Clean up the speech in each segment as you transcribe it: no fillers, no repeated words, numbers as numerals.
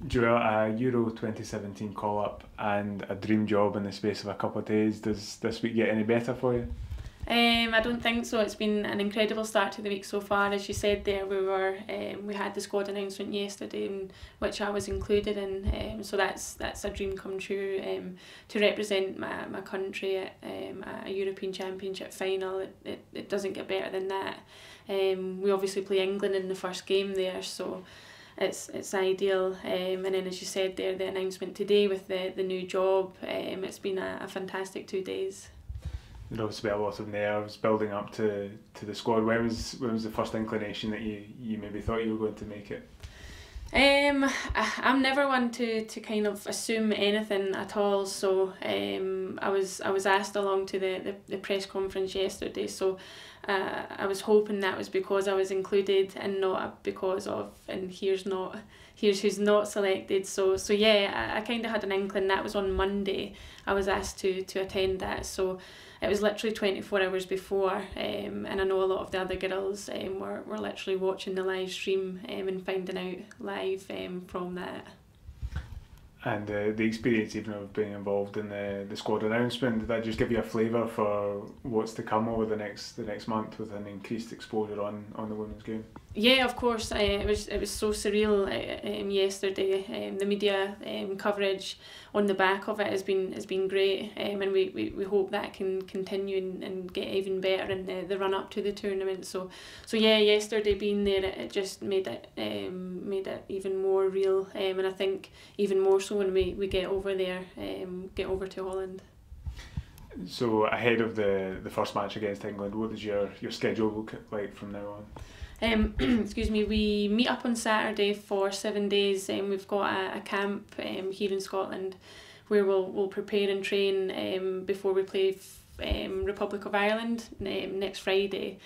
Joelle, a Euro 2017 call-up and a dream job in the space of a couple of days. Does this week get any better for you? I don't think so. It's been an incredible start to the week so far. As you said there, we had the squad announcement yesterday, in which I was included in. So that's a dream come true. To represent my country at a European Championship final, it doesn't get better than that. We obviously play England in the first game there, so it's ideal. And then, as you said there, the announcement today with the new job, it's been a fantastic 2 days. There obviously been a lot of nerves building up to the squad. When was the first inclination that you maybe thought you were going to make it? I'm never one to kind of assume anything at all. So I was asked along to the press conference yesterday. So I was hoping that was because I was included and not because of, and here's who's not selected. So yeah, I kind of had an inkling. That was on Monday. I was asked to attend that. So it was literally 24 hours before, and I know a lot of the other girls were literally watching the live stream and finding out live from that. And the experience even of being involved in the squad announcement, did that just give you a flavour for what's to come over the next month with an increased exposure on the women's game? Yeah, of course. It was so surreal yesterday. The media coverage on the back of it has been great, and we hope that can continue and get even better in the run up to the tournament. So yeah, yesterday being there, it just made it even more real, and I think even more so when we get over there, get over to Holland. So ahead of the first match against England, what does your schedule look like from now on? Excuse me, we meet up on Saturday for 7 days. We've got a camp here in Scotland where we'll prepare and train before we play Republic of Ireland next Friday.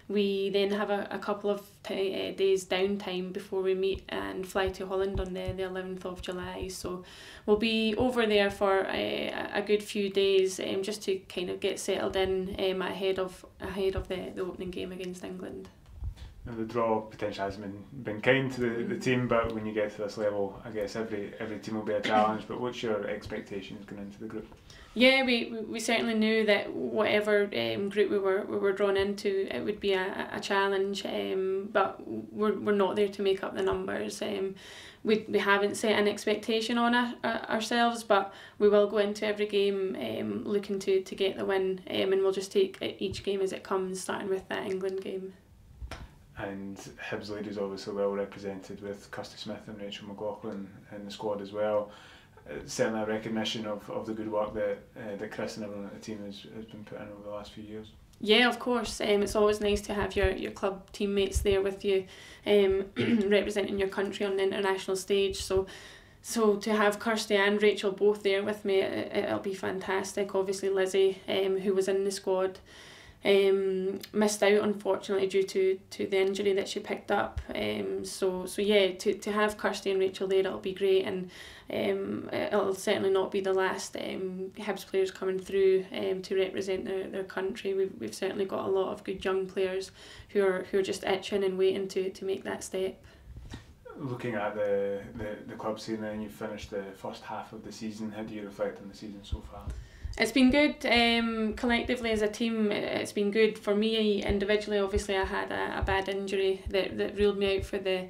We then have a couple of days downtime before we meet and fly to Holland on the 11th of July. So we'll be over there for a good few days just to kind of get settled in ahead of the opening game against England. The draw potentially has been kind to the team, but when you get to this level, I guess every team will be a challenge. But what's your expectations going into the group? Yeah, we certainly knew that whatever group we were drawn into, it would be a challenge. But we're not there to make up the numbers. We haven't set an expectation on ourselves, but we will go into every game looking to get the win, and we'll just take each game as it comes, starting with that England game. And Hibs ladies obviously well represented with Kirsty Smith and Rachel McLaughlin in the squad as well. It's certainly a recognition of the good work that Chris and everyone at the team has been putting over the last few years. Yeah, of course. It's always nice to have your club teammates there with you, representing your country on the international stage. So to have Kirsty and Rachel both there with me, it'll be fantastic. Obviously Lizzie, who was in the squad, missed out unfortunately due to the injury that she picked up. So yeah, to have Kirsty and Rachel there, it'll be great, and it'll certainly not be the last Hibs players coming through to represent their country. We've certainly got a lot of good young players who are just itching and waiting to make that step. Looking at the club scene, then you've finished the first half of the season. How do you reflect on the season so far? It's been good. Collectively as a team, it's been good. For me individually, obviously I had a bad injury that ruled me out for the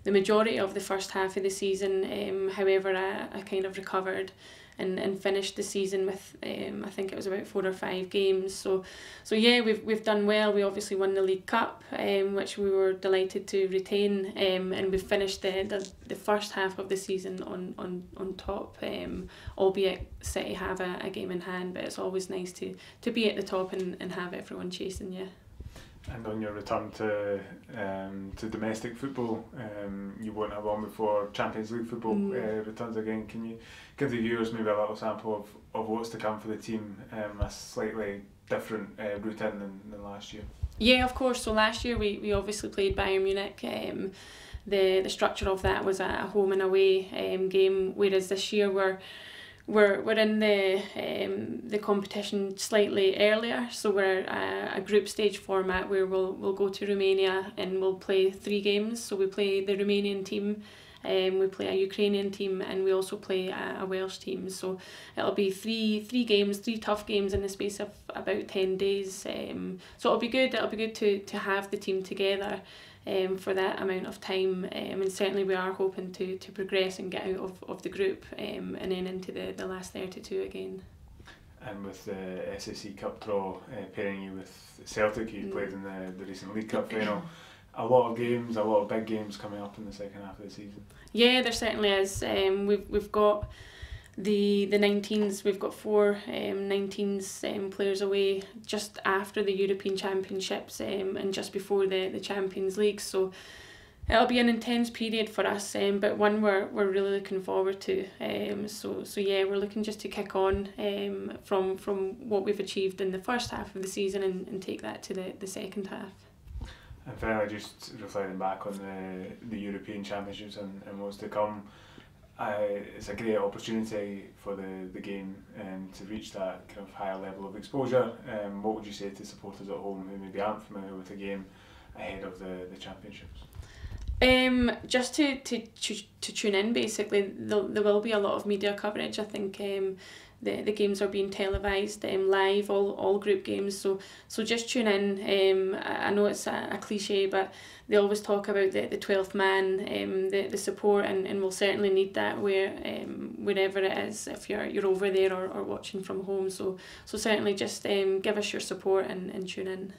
majority of the first half of the season. However, I kind of recovered and finished the season with I think it was about 4 or 5 games. So yeah, we've done well. We obviously won the League Cup, which we were delighted to retain, and we've finished the first half of the season on top. Albeit City have a game in hand, but it's always nice to be at the top and have everyone chasing you. And on your return to domestic football, you won't have long before Champions League football returns again. Can you give the viewers maybe a little sample of what's to come for the team, a slightly different routine than last year? Yeah, of course. So last year we obviously played Bayern Munich. The structure of that was a home and away game, whereas this year we're in the competition slightly earlier, so we're a group stage format where we'll go to Romania and we'll play 3 games. So we play the Romanian team We play a Ukrainian team, and we also play a Welsh team. So it'll be three games, 3 tough games in the space of about 10 days. So it'll be good. It'll be good to have the team together for that amount of time. And certainly we are hoping to progress and get out of the group, and then into the last 32 again. And with the SSE Cup draw pairing you with Celtic, who played in the recent League Cup final, a lot of games, a lot of big games coming up in the second half of the season. Yeah, there certainly is. We've got the 19s, we've got 4 19s players away just after the European Championships, and just before the Champions League. So it'll be an intense period for us, but one we're really looking forward to. So yeah, we're looking just to kick on from what we've achieved in the first half of the season and take that to the second half. And finally, just reflecting back on the European Championships and what's to come, it's a great opportunity for the game to reach that kind of higher level of exposure. What would you say to supporters at home who maybe aren't familiar with the game ahead of the Championships? Just to tune in, basically. There will be a lot of media coverage. I think the games are being televised live, all group games, so just tune in. I know it's a cliche, but they always talk about the 12th man, the support, and we'll certainly need that wherever it is, if you're over there or watching from home. So certainly just give us your support and tune in.